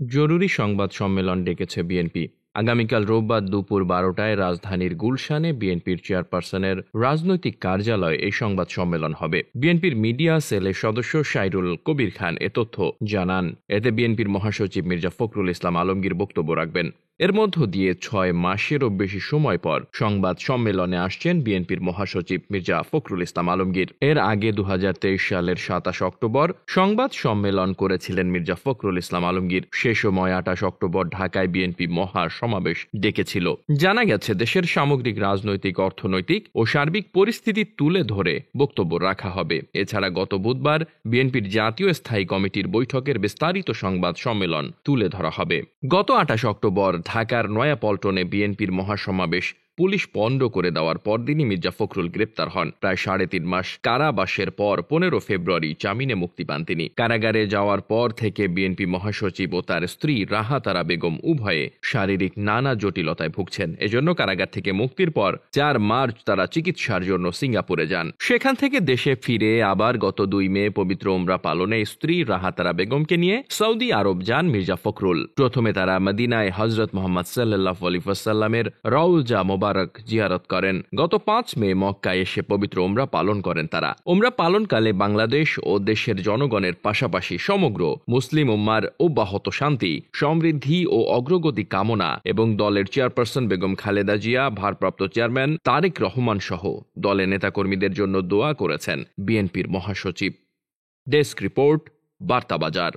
জরুরি সংবাদ সম্মেলন ডেকেছে বিএনপি। আগামীকাল রোববার দুপুর 12টায় রাজধানীর গুলশানে বিএনপির চেয়ারপারসনের রাজনৈতিক কার্যালয়ে এই সংবাদ সম্মেলন হবে। বিএনপির মিডিয়া সেলের সদস্য সাইরুল কবির খান এ তথ্য জানান। এতে বিএনপির মহাসচিব মির্জা ফখরুল ইসলাম আলমগীর বক্তব্য রাখবেন। এর মধ্য দিয়ে 6 মাসেরও বেশি সময় পর সংবাদ সম্মেলনে আসছেন বিএনপির মহাসচিব মির্জা ফখরুল ইসলাম আলমগীর। এর আগে 2023 সালের 27 অক্টোবর সংবাদ সম্মেলন করেছিলেন মির্জা ফখরুল ইসলাম আলমগীর। সে সময় 28 অক্টোবর ঢাকায় বিএনপি মহা সমাবেশ ডেকেছিল। জানা গেছে, দেশের সামগ্রিক রাজনৈতিক, অর্থনৈতিক ও সার্বিক পরিস্থিতি তুলে ধরে বক্তব্য রাখা হবে। এছাড়া গত বুধবার বিএনপির জাতীয় স্থায়ী কমিটির বৈঠকের বিস্তারিত সংবাদ সম্মেলন তুলে ধরা হবে। গত 28 অক্টোবর ঢাকার নয়াপল্টনে বিএনপির মহাসমাবেশ পুলিশ পণ্ড করে দেওয়ার পরদিনই মির্জা ফখরুল গ্রেপ্তার হন। প্রায় 3.5 মাস কারাবাসের পর 15 ফেব্রুয়ারি জামিনে মুক্তি পান তিনি। কারাগারে যাওয়ার পর থেকে বিএনপি মহাসচিব ও তার স্ত্রী রাহাতারা বেগম উভয়ে শারীরিক নানা জটিলতায় ভুগছেন। এজন্য কারাগার থেকে মুক্তির পর 4 মার্চ তারা চিকিৎসার জন্য সিঙ্গাপুরে যান। সেখান থেকে দেশে ফিরে আবার গত 2 মে পবিত্র উমরা পালনে স্ত্রী রাহাতারা বেগমকে নিয়ে সৌদি আরব যান মির্জা ফখরুল। প্রথমে তারা মদিনায় হযরত মুহাম্মদ সাল্লাল্লাহু আলাইহি ওয়াসাল্লামের রওজা মোবারক জিয়ারত করেন। গত 5 মে মক্কায় এসে পবিত্র উমরা পালন করেন তারা। উমরা পালনকালে বাংলাদেশ ও দেশের জনগণের পাশাপাশি সমগ্র মুসলিম উম্মার অব্যাহত শান্তি, সমৃদ্ধি ও অগ্রগতি কামনা এবং দলের চেয়ারপারসন বেগম খালেদা জিয়া, ভারপ্রাপ্ত চেয়ারম্যান তারেক রহমান সহ দলের নেতাকর্মীদের জন্য দোয়া করেছেন বিএনপির মহাসচিব। Desk report, বার্তাবাজার।